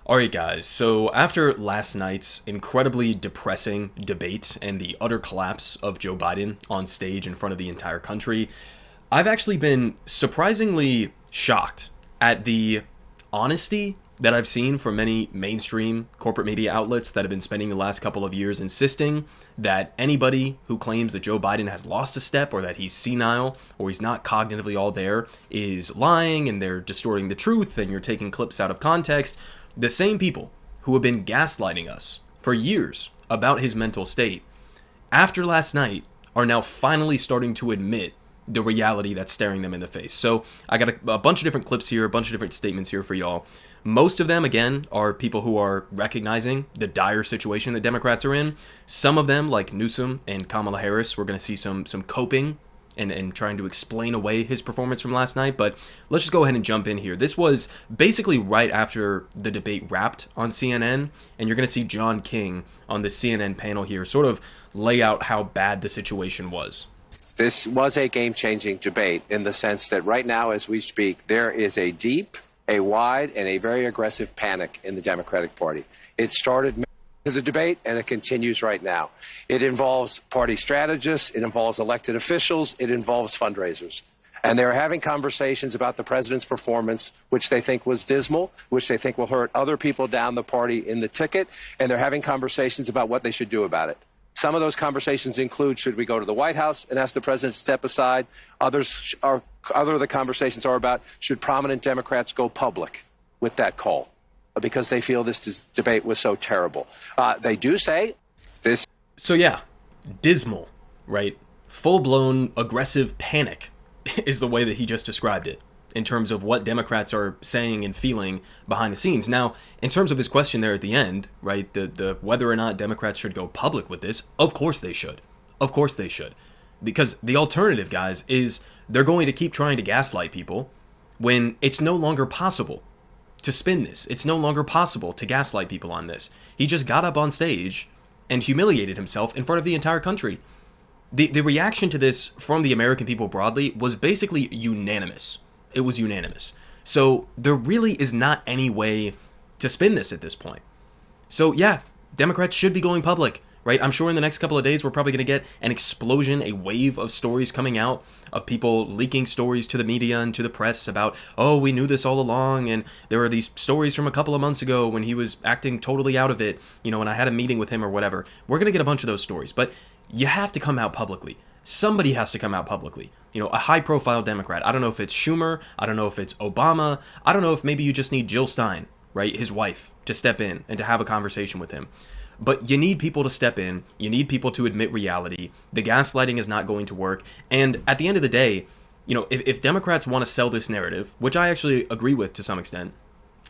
Alright, guys, so after last night's incredibly depressing debate and the utter collapse of Joe Biden on stage in front of the entire country, I've actually been surprisingly shocked at the honesty that I've seen from many mainstream corporate media outlets that have been spending the last couple of years insisting that anybody who claims that Joe Biden has lost a step or that he's senile or he's not cognitively all there is lying and they're distorting the truth and you're taking clips out of context. The same people who have been gaslighting us for years about his mental state, after last night, are now finally starting to admit the reality that's staring them in the face. So I got a bunch of different clips here, a bunch of different statements here for y'all. Most of them, again, are people who are recognizing the dire situation that Democrats are in. Some of them, like Newsom and Kamala Harris, we're going to see some coping and trying to explain away his performance from last night. But let's just go ahead and jump in here. This was basically right after the debate wrapped on CNN, and you're going to see John King on the CNN panel here sort of lay out how bad the situation was. This was a game-changing debate in the sense that right now, as we speak, there is a deep, a wide, and a very aggressive panic in the Democratic Party. It started the debate, and it continues right now. It involves party strategists, it involves elected officials, it involves fundraisers. And they're having conversations about the president's performance, which they think was dismal, which they think will hurt other people down the party in the ticket, and they're having conversations about what they should do about it. Some of those conversations include, should we go to the White House and ask the president to step aside? Other of the conversations are about, should prominent Democrats go public with that call? Because they feel this debate was so terrible. They do say this. So yeah, dismal, right? Full-blown aggressive panic is the way that he just described it in terms of what Democrats are saying and feeling behind the scenes. Now, in terms of his question there at the end, right, the whether or not Democrats should go public with this, of course they should. Of course they should. Because the alternative, guys, is they're going to keep trying to gaslight people when it's no longer possible to spin this. It's no longer possible to gaslight people on this. He just got up on stage and humiliated himself in front of the entire country. The reaction to this from the American people broadly was basically unanimous. It was unanimous. So there really is not any way to spin this at this point. So yeah, Democrats should be going public, right? I'm sure in the next couple of days, we're probably going to get an explosion, a wave of stories coming out of people leaking stories to the media and to the press about, oh, we knew this all along. And there were these stories from a couple of months ago when he was acting totally out of it, and I had a meeting with him or whatever. We're going to get a bunch of those stories, but you have to come out publicly. Somebody has to come out publicly. A high-profile Democrat. I don't know if it's Schumer. I don't know if it's Obama. I don't know if maybe you just need Jill Stein, right, his wife, to step in and to have a conversation with him. But you need people to step in. You need people to admit reality. The gaslighting is not going to work. And at the end of the day, if Democrats want to sell this narrative, which I actually agree with to some extent,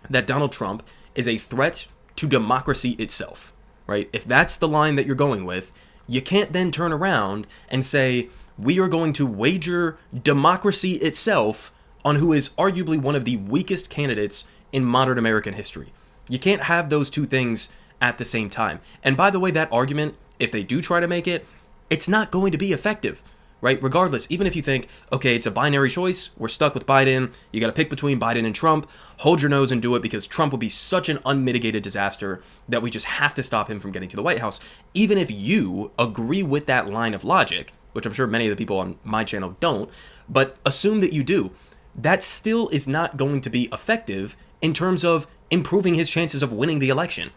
that Donald Trump is a threat to democracy itself, right? If that's the line that you're going with, you can't then turn around and say, we are going to wager democracy itself on who is arguably one of the weakest candidates in modern American history. You can't have those two things at the same time. And by the way, that argument, if they do try to make it, it's not going to be effective, right? Regardless, even if you think, okay, it's a binary choice, we're stuck with Biden, you got to pick between Biden and Trump, hold your nose and do it because Trump will be such an unmitigated disaster that we just have to stop him from getting to the White House. Even if you agree with that line of logic, which I'm sure many of the people on my channel don't, but assume that you do, that still is not going to be effective in terms of improving his chances of winning the election.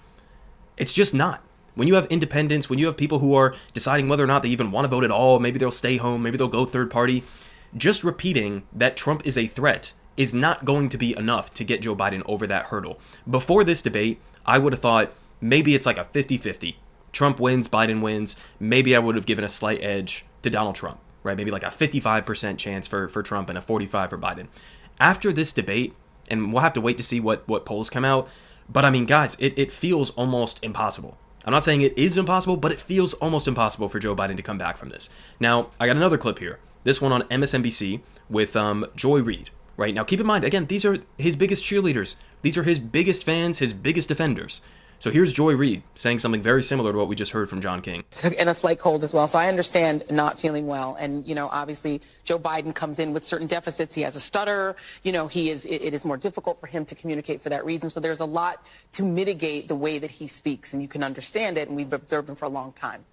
It's just not. When you have independents, when you have people who are deciding whether or not they even want to vote at all, maybe they'll stay home, maybe they'll go third party, just repeating that Trump is a threat is not going to be enough to get Joe Biden over that hurdle. Before this debate, I would have thought maybe it's like a 50-50. Trump wins, Biden wins. Maybe I would have given a slight edge to Donald Trump, right? Maybe like a 55% chance for Trump and a 45% for Biden. After this debate, and we'll have to wait to see what polls come out, but I mean, guys, it feels almost impossible. I'm not saying it is impossible, but it feels almost impossible for Joe Biden to come back from this. Now, I got another clip here. This one on MSNBC with Joy Reid, right? Now, keep in mind, again, these are his biggest cheerleaders. These are his biggest fans, his biggest defenders. So here's Joy Reid saying something very similar to what we just heard from John King. And a slight cold as well. So I understand not feeling well. And, obviously Joe Biden comes in with certain deficits. He has a stutter. It is more difficult for him to communicate for that reason. So there's a lot to mitigate the way that he speaks, and you can understand it. And we've observed him for a long time.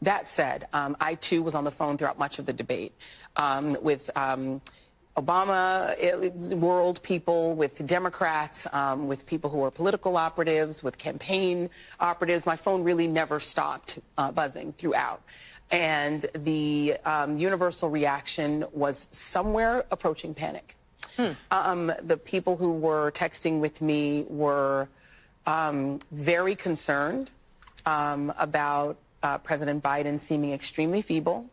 That said, I, too, was on the phone throughout much of the debate with Obama world people, with Democrats, with people who are political operatives, with campaign operatives. My phone really never stopped buzzing throughout. And the universal reaction was somewhere approaching panic. The people who were texting with me were very concerned about President Biden seeming extremely feeble,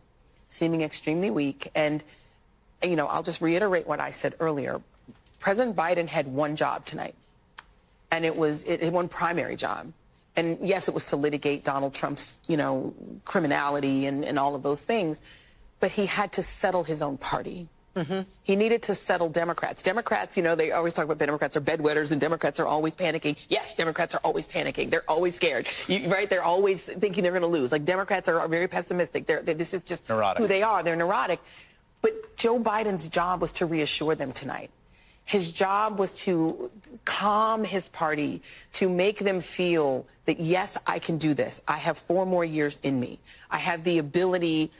seeming extremely weak. And I'll just reiterate what I said earlier. President Biden had one job tonight, and it was one primary job. And yes, it was to litigate Donald Trump's, criminality and all of those things. But he had to settle his own party. Mm-hmm. He needed to settle Democrats. Democrats, they always talk about Democrats are bedwetters and Democrats are always panicking. Yes, Democrats are always panicking. They're always scared, right? They're always thinking they're going to lose. Like, Democrats are very pessimistic. This is just neurotic. Who they are. They're neurotic. But Joe Biden's job was to reassure them tonight. His job was to calm his party, to make them feel that, yes, I can do this. I have 4 more years in me. I have the ability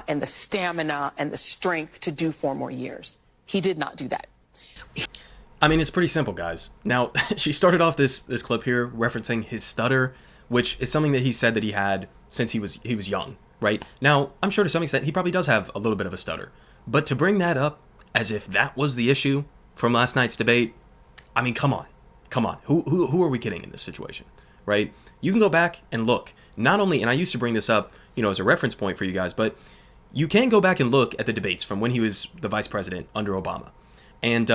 and the stamina and the strength to do 4 more years. He did not do that. I mean, it's pretty simple, guys. Now, she started off this clip here referencing his stutter, which is something that he said that he had since he was young, right? Now, I'm sure to some extent he probably does have a little bit of a stutter. But to bring that up as if that was the issue from last night's debate, I mean, come on. Who are we kidding in this situation, right? You can go back and look. Not only, and I used to bring this up, as a reference point for you guys, but you can go back and look at the debates from when he was the vice president under Obama. And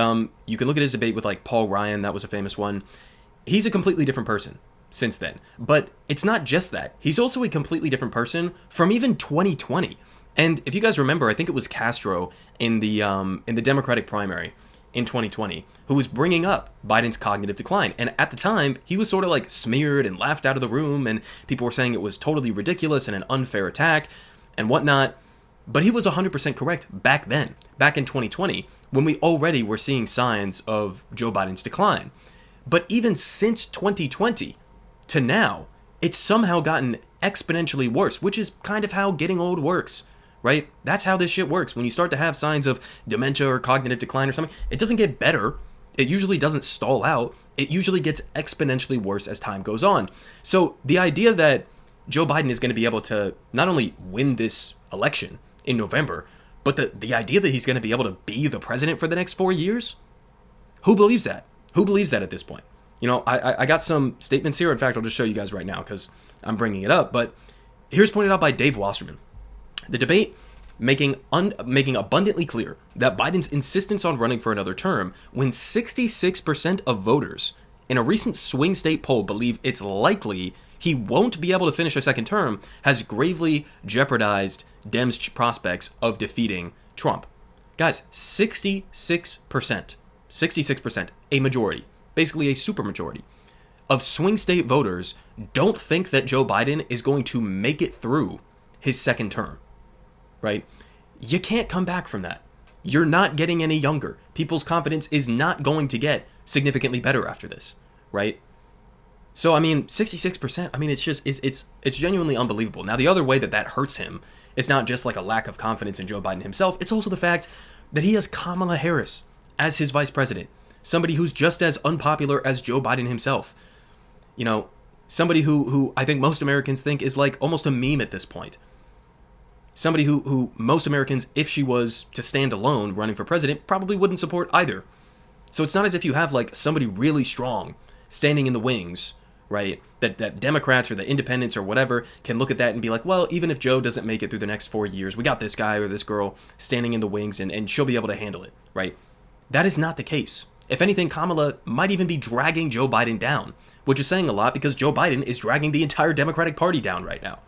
you can look at his debate with, like, Paul Ryan. That was a famous one. He's a completely different person since then. But it's not just that. He's also a completely different person from even 2020. And if you guys remember, I think it was Castro in the Democratic primary in 2020 who was bringing up Biden's cognitive decline. And at the time, he was sort of like smeared and laughed out of the room, and people were saying it was totally ridiculous and an unfair attack and whatnot. But he was 100% correct back then, back in 2020, when we already were seeing signs of Joe Biden's decline. But even since 2020 to now, it's somehow gotten exponentially worse, which is kind of how getting old works. Right? That's how this shit works. When you start to have signs of dementia or cognitive decline or something, it doesn't get better. It usually doesn't stall out. It usually gets exponentially worse as time goes on. So the idea that Joe Biden is going to be able to not only win this election in November, but the idea that he's going to be able to be the president for the next 4 years, who believes that? Who believes that at this point? I got some statements here. In fact, I'll just show you guys right now because I'm bringing it up. But here's pointed out by Dave Wasserman. The debate making abundantly clear that Biden's insistence on running for another term, when 66% of voters in a recent swing state poll believe it's likely he won't be able to finish a second term, has gravely jeopardized Dems' prospects of defeating Trump. Guys, 66%, a majority, basically a supermajority, of swing state voters don't think that Joe Biden is going to make it through his second term. Right? You can't come back from that. You're not getting any younger. People's confidence is not going to get significantly better after this, right? So, I mean, 66%, I mean, it's genuinely unbelievable. Now, the other way that hurts him is not just like a lack of confidence in Joe Biden himself. It's also the fact that he has Kamala Harris as his vice president, somebody who's just as unpopular as Joe Biden himself. Somebody who I think most Americans think is like almost a meme at this point. Somebody who most Americans, if she was to stand alone running for president, probably wouldn't support either. So it's not as if you have like somebody really strong standing in the wings, right? That Democrats or the independents or whatever can look at that and be like, well, even if Joe doesn't make it through the next 4 years, we got this guy or this girl standing in the wings and she'll be able to handle it, right? That is not the case. If anything, Kamala might even be dragging Joe Biden down, which is saying a lot because Joe Biden is dragging the entire Democratic Party down right now.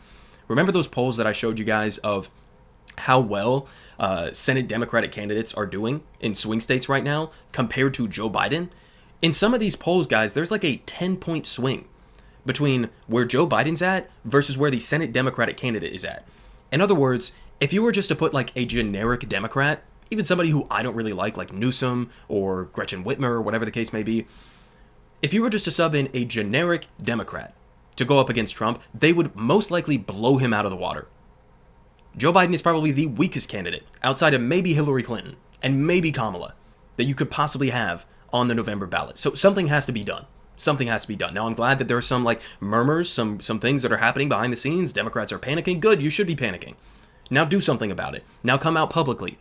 Remember those polls that I showed you guys of how well Senate Democratic candidates are doing in swing states right now compared to Joe Biden? In some of these polls, guys, there's like a 10-point swing between where Joe Biden's at versus where the Senate Democratic candidate is at. In other words, if you were just to put like a generic Democrat, even somebody who I don't really like Newsom or Gretchen Whitmer or whatever the case may be, if you were just to sub in a generic Democrat to go up against Trump, they would most likely blow him out of the water. Joe Biden is probably the weakest candidate, outside of maybe Hillary Clinton and maybe Kamala, that you could possibly have on the November ballot. So something has to be done. Something has to be done. Now, I'm glad that there are some like murmurs, some things that are happening behind the scenes. Democrats are panicking. Good, you should be panicking. Now do something about it. Now come out publicly.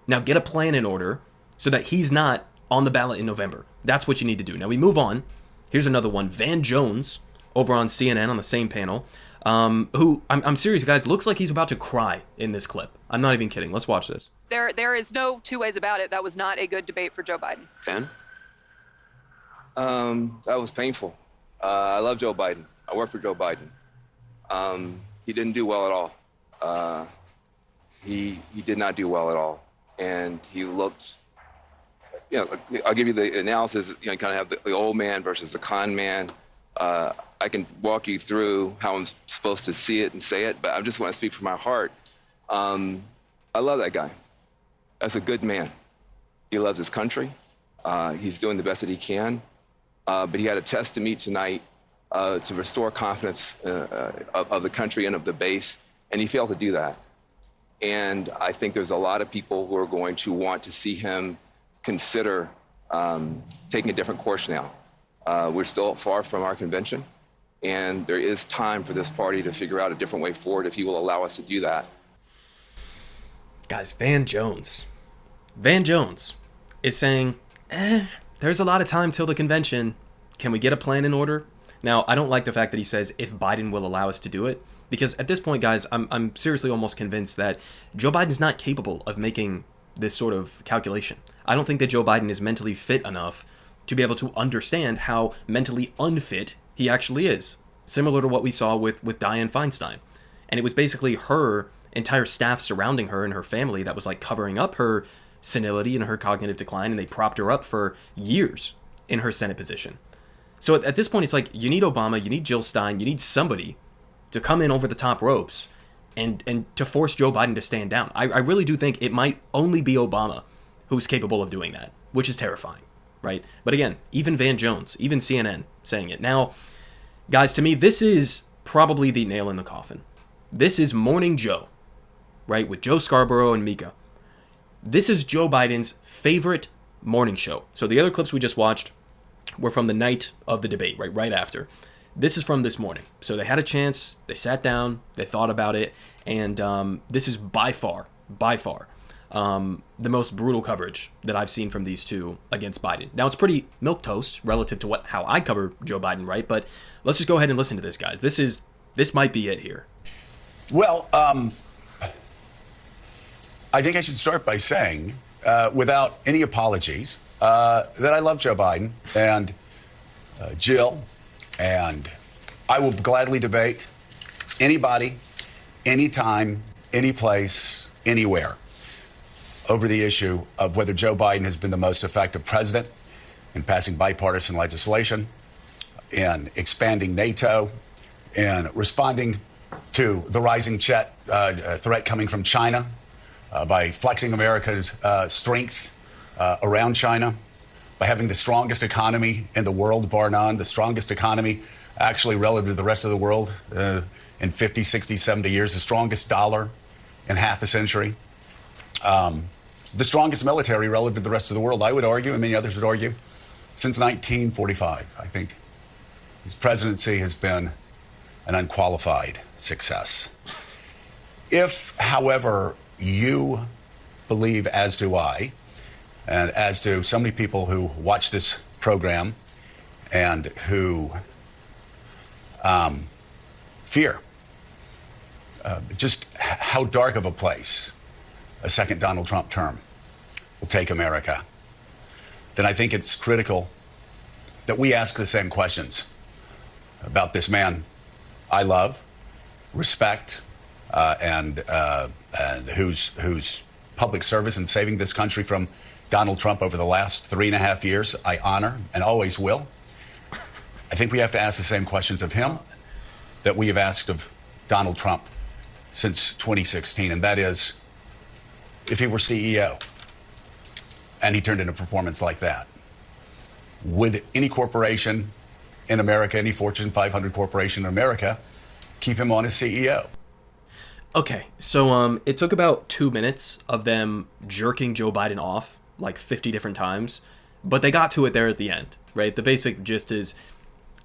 Now get a plan in order so that he's not on the ballot in November. That's what you need to do. Now we move on. Here's another one. Van Jones over on CNN on the same panel, who, I'm serious, guys, looks like he's about to cry in this clip. I'm not even kidding. Let's watch this. There is no two ways about it. That was not a good debate for Joe Biden. Ben? That was painful. I love Joe Biden. I work for Joe Biden. He didn't do well at all. He did not do well at all. And he looked, I'll give you the analysis, kind of have the old man versus the con man. I can walk you through how I'm supposed to see it and say it, but I just want to speak from my heart. I love that guy. That's a good man. He loves his country. He's doing the best that he can. But he had a test to meet tonight to restore confidence of the country and of the base, and he failed to do that. And I think there's a lot of people who are going to want to see him consider taking a different course now. We're still far from our convention, and there is time for this party to figure out a different way forward if he will allow us to do that. Guys, Van Jones is saying, there's a lot of time till the convention. Can we get a plan in order? Now, I don't like the fact that he says if Biden will allow us to do it, because at this point, guys, I'm seriously almost convinced that Joe Biden's not capable of making this sort of calculation. I don't think that Joe Biden is mentally fit enough to be able to understand how mentally unfit he actually is, similar to what we saw with Dianne Feinstein. And it was basically her entire staff surrounding her and her family that was like covering up her senility and her cognitive decline, and they propped her up for years in her Senate position. So at this point, it's like, you need Obama, you need Jill Stein, you need somebody to come in over the top ropes and to force Joe Biden to stand down. I really do think it might only be Obama who's capable of doing that, which is terrifying, right? But again, even Van Jones, even CNN saying it. Now, guys, to me, this is probably the nail in the coffin. This is Morning Joe, right, with Joe Scarborough and Mika. This is Joe Biden's favorite morning show. So the other clips we just watched were from the night of the debate, right after. This is from this morning. So they had a chance, they sat down, they thought about it, and this is by far, the most brutal coverage that I've seen from these two against Biden. Now, it's pretty milquetoast relative to how I cover Joe Biden, right? But let's just go ahead and listen to this, guys. This might be it here. Well, I think I should start by saying, without any apologies, that I love Joe Biden and Jill, and I will gladly debate anybody, anytime, any place, anywhere over the issue of whether Joe Biden has been the most effective president in passing bipartisan legislation, in expanding NATO, in responding to the rising threat coming from China, by flexing America's strength around China, by having the strongest economy in the world, bar none, the strongest economy actually relative to the rest of the world in 50, 60, 70 years, the strongest dollar in half a century, the strongest military relative to the rest of the world, I would argue, and many others would argue, since 1945. I think his presidency has been an unqualified success. If, however, you believe, as do I, and as do so many people who watch this program and who fear just how dark of a place a second Donald Trump term will take America, then I think it's critical that we ask the same questions about this man I love, respect, and whose public service in saving this country from Donald Trump over the last 3.5 years I honor and always will. I think we have to ask the same questions of him that we have asked of Donald Trump since 2016, and that is, if he were CEO and he turned in a performance like that, would any corporation in America, any Fortune 500 corporation in America, keep him on as CEO? Okay, so it took about 2 minutes of them jerking Joe Biden off like 50 different times, but they got to it there at the end, right? The basic gist is,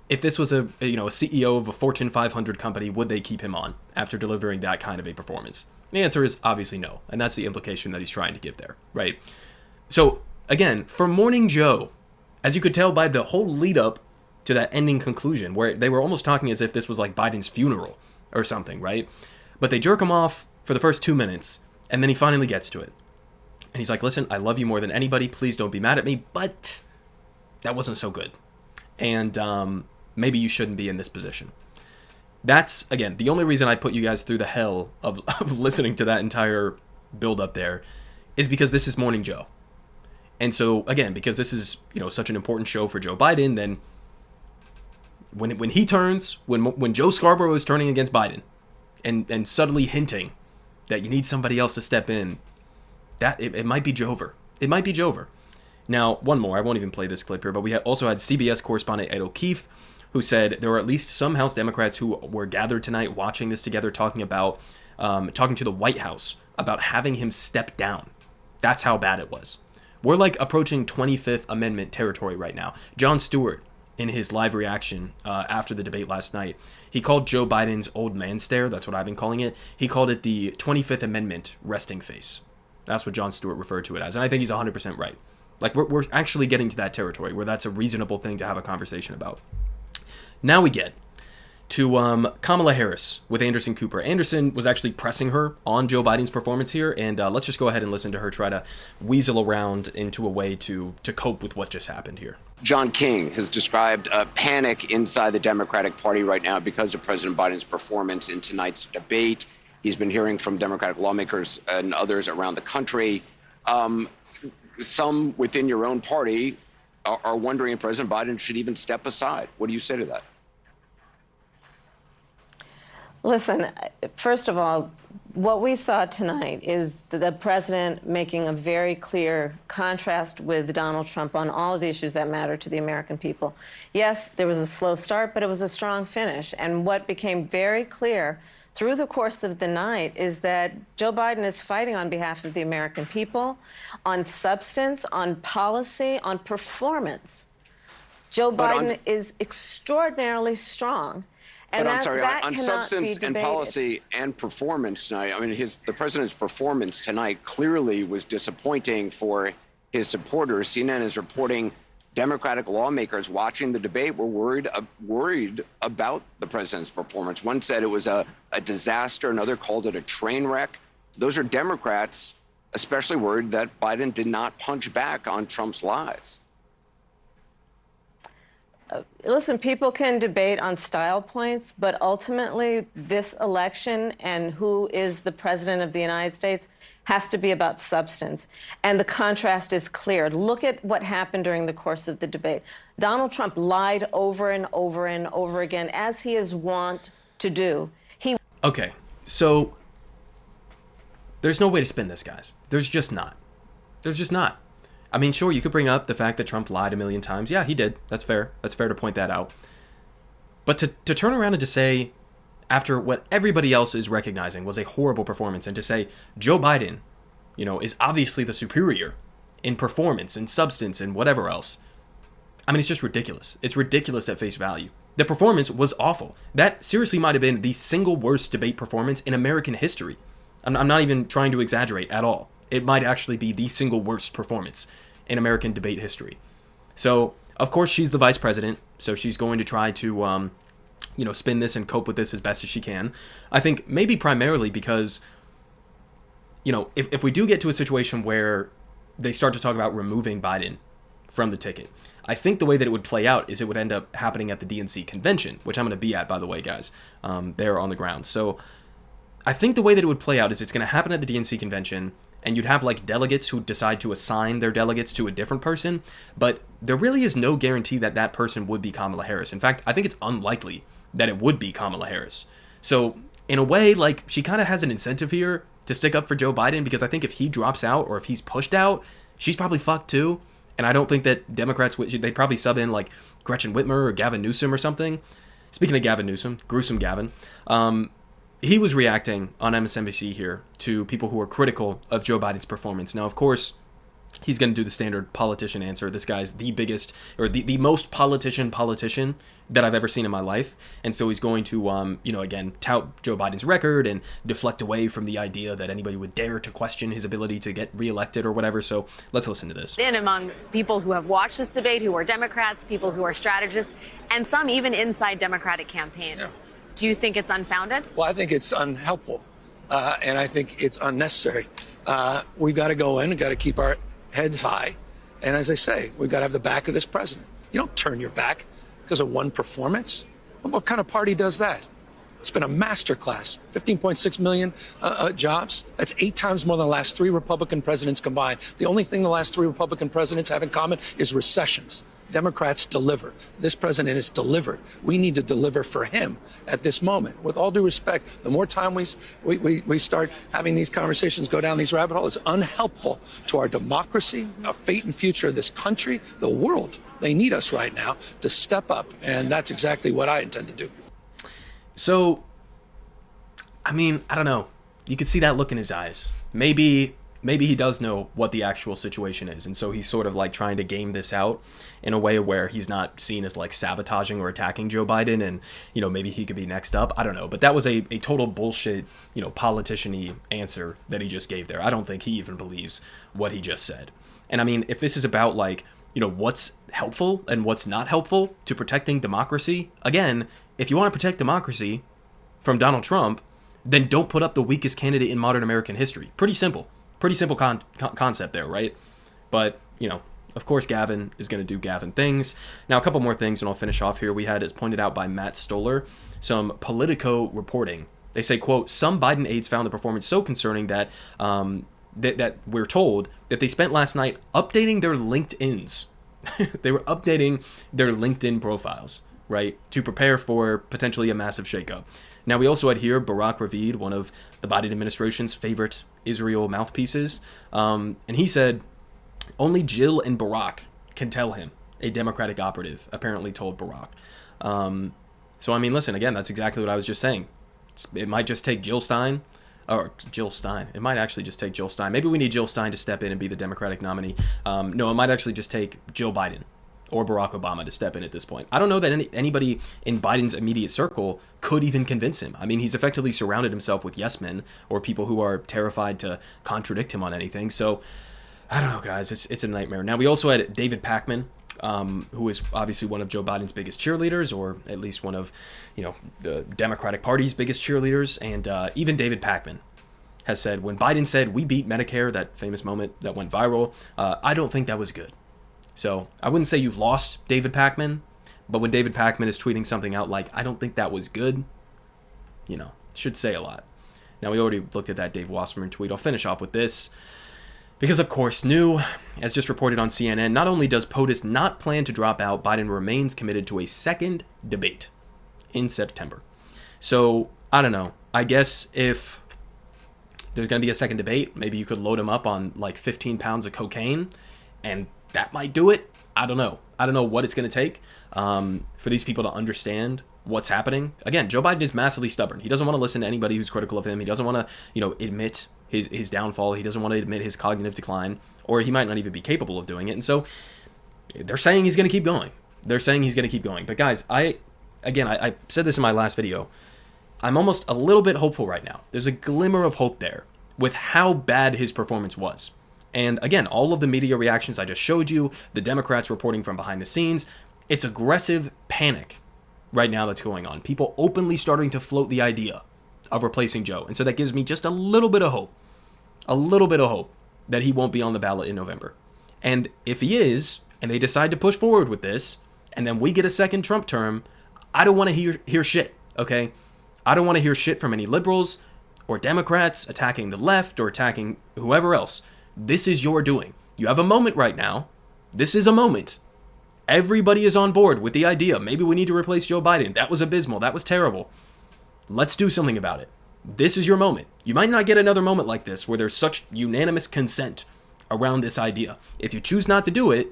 if this was a CEO of a Fortune 500 company, would they keep him on after delivering that kind of a performance? The answer is obviously no, and that's the implication that he's trying to give there, right? So again, for Morning Joe, as you could tell by the whole lead up to that ending conclusion, where they were almost talking as if this was like Biden's funeral or something, right? But they jerk him off for the first 2 minutes, and then he finally gets to it. And he's like, listen, I love you more than anybody. Please don't be mad at me, but that wasn't so good. And maybe you shouldn't be in this position. That's, again, the only reason I put you guys through the hell of listening to that entire build up there is because this is Morning Joe. And so, again, because this is, such an important show for Joe Biden, then when he turns, when Joe Scarborough is turning against Biden and subtly hinting that you need somebody else to step in, that it might be Jover. It might be Jover. Now, one more. I won't even play this clip here, but we also had CBS correspondent Ed O'Keefe, who said there were at least some House Democrats who were gathered tonight watching this together, talking to the White House about having him step down. That's how bad it was. We're like approaching 25th Amendment territory right now. Jon Stewart, in his live reaction after the debate last night, he called Joe Biden's old man stare, that's what I've been calling it, he called it the 25th Amendment resting face. That's what Jon Stewart referred to it as, and I think he's 100% right. Like, we're actually getting to that territory where that's a reasonable thing to have a conversation about. Now we get to Kamala Harris with Anderson Cooper. Anderson was actually pressing her on Joe Biden's performance here, and let's just go ahead and listen to her try to weasel around into a way to cope with what just happened here. John King has described a panic inside the Democratic Party right now because of President Biden's performance in tonight's debate. He's been hearing from Democratic lawmakers and others around the country. Some within your own party are wondering if President Biden should even step aside. What do you say to that? Listen, first of all, what we saw tonight is the president making a very clear contrast with Donald Trump on all of the issues that matter to the American people. Yes, there was a slow start, but it was a strong finish. And what became very clear through the course of the night is that Joe Biden is fighting on behalf of the American people, on substance, on policy, on performance. Joe Biden is extraordinarily strong. And but I'm sorry, on substance and policy and performance tonight, I mean, the president's performance tonight clearly was disappointing for his supporters. CNN is reporting Democratic lawmakers watching the debate were worried about the president's performance. One said it was a disaster. Another called it a train wreck. Those are Democrats especially worried that Biden did not punch back on Trump's lies. Listen, people can debate on style points, but ultimately this election and who is the president of the United States has to be about substance. And the contrast is clear. Look at what happened during the course of the debate. Donald Trump lied over and over and over again, as he is wont to do. Okay, so there's no way to spin this, guys. There's just not. There's just not. I mean, sure, you could bring up the fact that Trump lied a million times. Yeah, he did. That's fair. That's fair to point that out. But to turn around and to say, after what everybody else is recognizing was a horrible performance, and to say Joe Biden, is obviously the superior in performance and substance and whatever else. I mean, it's just ridiculous. It's ridiculous at face value. The performance was awful. That seriously might have been the single worst debate performance in American history. I'm not even trying to exaggerate at all. It might actually be the single worst performance in American debate history. So, of course, she's the vice president, so she's going to try to, spin this and cope with this as best as she can. I think maybe primarily because, if we do get to a situation where they start to talk about removing Biden from the ticket, I think the way that it would play out is it would end up happening at the DNC convention, which I'm going to be at, by the way, guys, there on the ground. So I think the way that it would play out is it's going to happen at the DNC convention, and you'd have like delegates who decide to assign their delegates to a different person, but there really is no guarantee that that person would be Kamala Harris. In fact, I think it's unlikely that it would be Kamala Harris. So in a way, like, she kind of has an incentive here to stick up for Joe Biden, because I think if he drops out or if he's pushed out, she's probably fucked too. And I don't think that Democrats, they'd probably sub in like Gretchen Whitmer or Gavin Newsom or something. Speaking of Gavin Newsom, gruesome Gavin, he was reacting on MSNBC here to people who are critical of Joe Biden's performance. Now, of course, he's going to do the standard politician answer. This guy's the biggest, or the most politician that I've ever seen in my life. And so he's going to, again, tout Joe Biden's record and deflect away from the idea that anybody would dare to question his ability to get reelected or whatever. So let's listen to this. And among people who have watched this debate, who are Democrats, people who are strategists, and some even inside Democratic campaigns. Yeah. Do you think it's unfounded? Well, I think it's unhelpful, and I think it's unnecessary. We've got to go in and got to keep our heads high. And as I say, we've got to have the back of this president. You don't turn your back because of one performance. What kind of party does that? It's been a masterclass. 15.6 million jobs. That's 8 times more than the last 3 Republican presidents combined. The only thing the last 3 Republican presidents have in common is recessions. Democrats deliver. This president has delivered. We need to deliver for him at this moment. With all due respect, the more time we start having these conversations, go down these rabbit holes, it's unhelpful to our democracy, our fate and future of this country, the world. They need us right now to step up, and that's exactly what I intend to do. So, I mean, I don't know. You could see that look in his eyes. Maybe he does know what the actual situation is, and so he's sort of like trying to game this out in a way where he's not seen as like sabotaging or attacking Joe Biden, and maybe he could be next up. I don't know, but that was a total bullshit, politician-y answer that he just gave there. I don't think he even believes what he just said. And I mean, if this is about like, what's helpful and what's not helpful to protecting democracy, again, if you want to protect democracy from Donald Trump, then don't put up the weakest candidate in modern American history. Pretty simple concept there, right? But, of course, Gavin is going to do Gavin things. Now, a couple more things, and I'll finish off here. We had, as pointed out by Matt Stoller, some Politico reporting. They say, quote, some Biden aides found the performance so concerning that that we're told that they spent last night updating their LinkedIns. They were updating their LinkedIn profiles, right, to prepare for potentially a massive shakeup. Now, we also had here Barack Ravid, one of the Biden administration's favorite Israel mouthpieces, and he said, only Jill and Barack can tell him, a Democratic operative apparently told Barack. So, I mean, listen, again, that's exactly what I was just saying. It might just take Jill Stein. It might actually just take Jill Stein. Maybe we need Jill Stein to step in and be the Democratic nominee. No, it might actually just take Joe Biden or Barack Obama to step in at this point. I don't know that anybody in Biden's immediate circle could even convince him. I mean, he's effectively surrounded himself with yes men or people who are terrified to contradict him on anything. So, I don't know, guys. It's a nightmare. Now, we also had David Pakman, who is obviously one of Joe Biden's biggest cheerleaders, or at least one of, the Democratic Party's biggest cheerleaders. And even David Pakman has said, when Biden said, we beat Medicare, that famous moment that went viral, I don't think that was good. So I wouldn't say you've lost David Pakman, but when David Pakman is tweeting something out like, I don't think that was good, should say a lot. Now, we already looked at that Dave Wasserman tweet. I'll finish off with this. Because, of course, new, as just reported on CNN, not only does POTUS not plan to drop out, Biden remains committed to a second debate in September. So, I don't know. I guess if there's going to be a second debate, maybe you could load him up on like 15 pounds of cocaine, and that might do it. I don't know. I don't know what it's going to take for these people to understand what's happening. Again, Joe Biden is massively stubborn. He doesn't want to listen to anybody who's critical of him. He doesn't want to, admit his downfall. He doesn't want to admit his cognitive decline, or he might not even be capable of doing it. And so they're saying he's going to keep going. But guys, I said this in my last video. I'm almost a little bit hopeful right now. There's a glimmer of hope there with how bad his performance was. And again, all of the media reactions I just showed you, the Democrats reporting from behind the scenes, it's aggressive panic right now that's going on. People openly starting to float the idea of replacing Joe. And so that gives me just a little bit of hope that he won't be on the ballot in November. And if he is, and they decide to push forward with this, and then we get a second Trump term, I don't want to hear shit, okay? I don't want to hear shit from any liberals or Democrats attacking the left or attacking whoever else. This is your doing. You have a moment right now. This is a moment. Everybody is on board with the idea. Maybe we need to replace Joe Biden. That was abysmal. That was terrible. Let's do something about it. This is your moment. You might not get another moment like this where there's such unanimous consent around this idea. If you choose not to do it,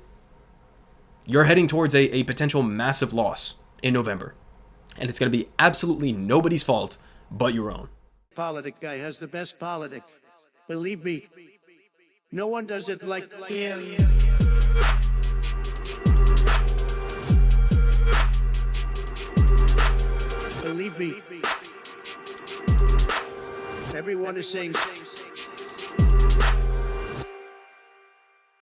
you're heading towards a potential massive loss in November. And it's going to be absolutely nobody's fault but your own. Politic guy has the best politic. Believe me, no one does it like him. Believe me. Everyone is saying